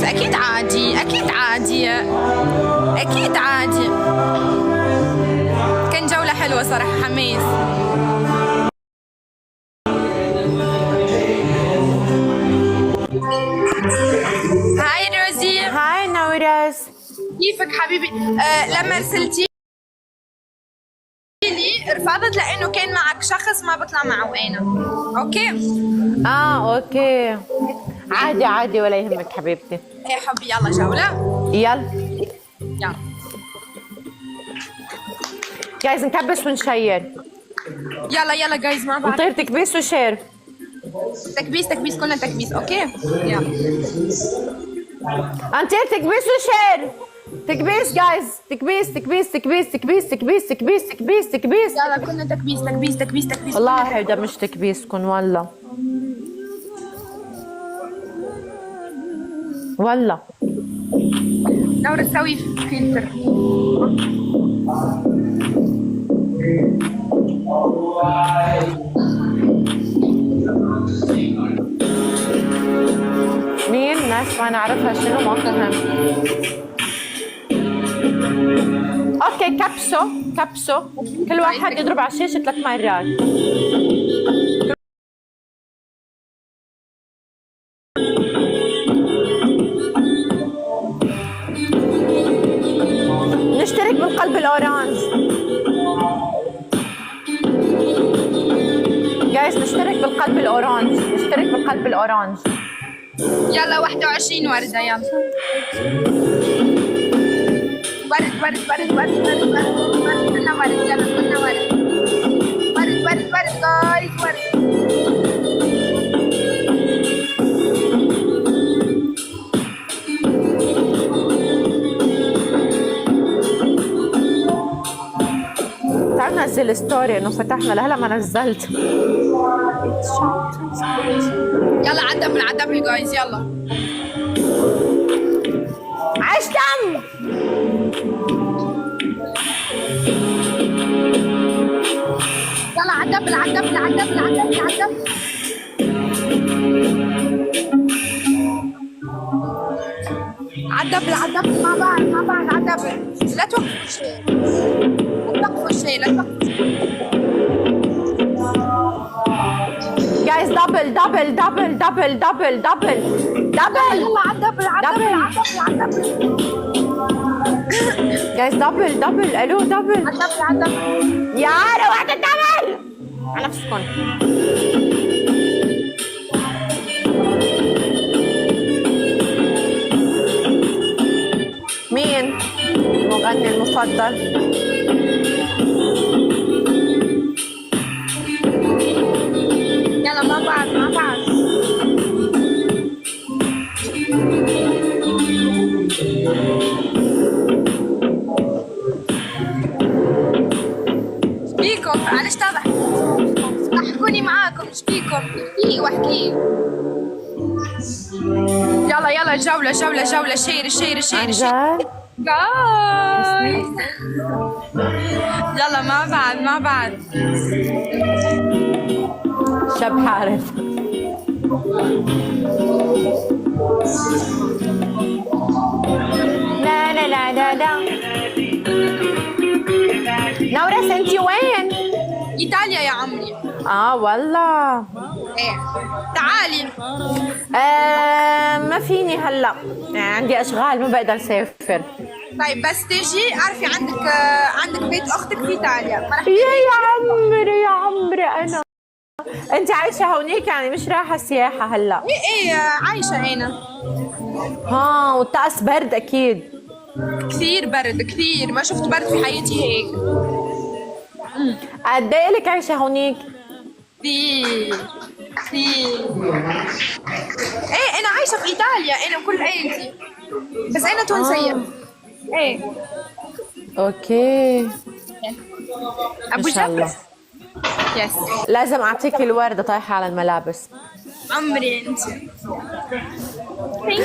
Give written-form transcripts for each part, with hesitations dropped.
اكيد عادي اكيد عادي اكيد عادي. كان جولة حلوة صراحة، حماس. هاي روزي. هاي نورس، كيفك حبيبي؟ لما ارسلتي لي رفضت لانه كان معك شخص ما بطلع معه انا. اوكي اوكي، عادي عادي ولا يهمك حبيبتي. ايه حبي، يلا جولة. يلا يلا جايز نكبس ونشير. يلا يلا جايز مع بعض. نطير تكبيس وشير. تكبيس تكبيس، كلنا تكبيس. اوكي يلا نطير تكبيس وشير. تكبيس جايز، تكبيس تكبيس تكبيس تكبيس تكبيس تكبيس تكبيس تكبيس. يلا كلنا تكبيس تكبيس تكبيس تكبيس. والله هيدا مش تكبيسكن والله والله. نورة تسوي فلتر. مين ناس ما نعرفها شنو ما فهم. اوكي كبسوا كبسوا، كل واحد يضرب على الشاشة 3 مرات. نشترك بالقلب الأورانج جايز، نشترك بالقلب الأورانج، نشترك بالقلب الأورانج. يلا 21 وردة. يلا ورد ورد ورد ورد ورد ورد ورد، كلنا ورد. يلا كلنا ورد ورد ورد ورد جايز ورد. تعال ننزل ستوري انه فتحنا، لهلا ما نزلت. يلا عدبل عدبل جايز. يلا عايش دم. يلا عدبل عدبل عدبل عدبل عدبل. عدبل عدبل مع بعض مع بعض. عدبل، لا توقفوا شيء، لا توقفوا شيء، لا توقفوا شيء. جايز دبل دبل دبل دبل دبل دبل دبل. يلا عدبل عدبل عدبل عدبل. جايز دبل دبل. الو دبل عدبل عدبل. يا روحت الدبل على نفسكم. مين المغني المفضل؟ يلا مع بعض مع بعض. شبيكم؟ معلش ضحكوني معاكم. شبيكم؟ احكي واحكي. يلا يلا جولة جولة جولة. شير شير شير شير عن جايز. يلا مع بعض مع بعض. شاب حارس. لا لا لا لا لا. نورس انتي وين؟ ايطاليا يا عمري. والله. ايه تعالي. ما فيني هلا، عندي اشغال ما بقدر اسافر. طيب بس تيجي اعرفي عندك بيت اختك في ايطاليا. ما رح يا عمري يا عمري، انا انت عايشه هونيك يعني مش رايحه سياحه هلا؟ ايه عايشة انا. والطقس برد اكيد. كثير برد كثير، ما شفت برد في حياتي هيك. قد ايه لك عايشه هونيك؟ كثير كثير. ايه انا عايشة في ايطاليا انا وكل عيلتي، بس انا تونسية. ايه اوكي ابو ان شاء الله. جبل. يس لازم اعطيكي الوردة طايحة على الملابس. عمري انت. ثانك يو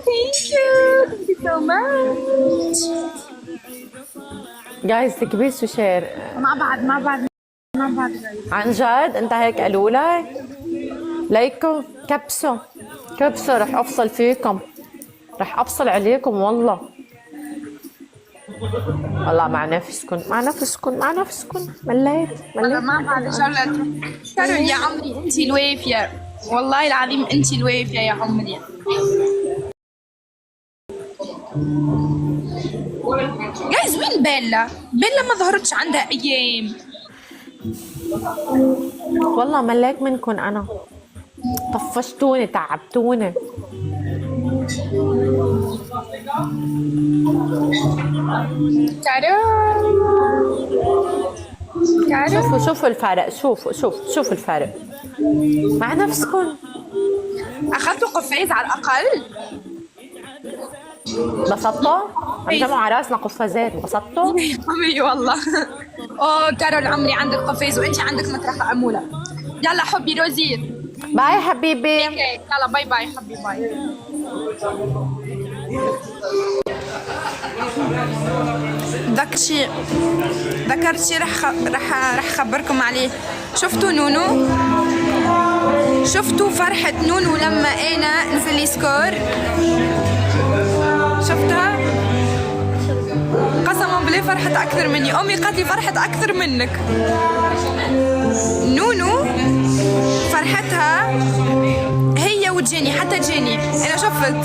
ثانك يو سو ماتش. جايز تكبيس وشير مع بعض مع بعض مع بعض. عن جد. انت هيك قالوا لك؟ ليكو كبسوا كبسوا رح افصل فيكم. رح افصل عليكم والله. والله مع نفسكم مع نفسكم مع نفسكم. مليت والله مليت. ما بعد شغلة. كارول يا عمري انت الوافية، والله العظيم انت الوافية يا عمري. جايز وين بيلا؟ بيلا ما ظهرتش عندها ايام. والله مليت منكم انا. طفشتوني تعبتوني. كارول شوفوا الفرق. شوفوا الفرق مع نفسكم. اخذتوا قفاز على الاقل. بسطتوا؟ عم جمعوا على راسنا قفازات. بسطتوا؟ عمري والله. اوه كارول عمري عندك قفاز وانت عندك مطرقة امولة. يلا حبي روزير. باي حبيبي. يلا باي باي حبي باي. ذكرت شي رح اخبركم عليه. شفتوا نونو؟ شفتوا فرحة نونو لما انا نزل لي سكور؟ شفتها؟ قسما بالله فرحت اكثر مني. امي قالت لي فرحت اكثر منك. نونو فرحتها هي وجيني، حتى جيني انا شفت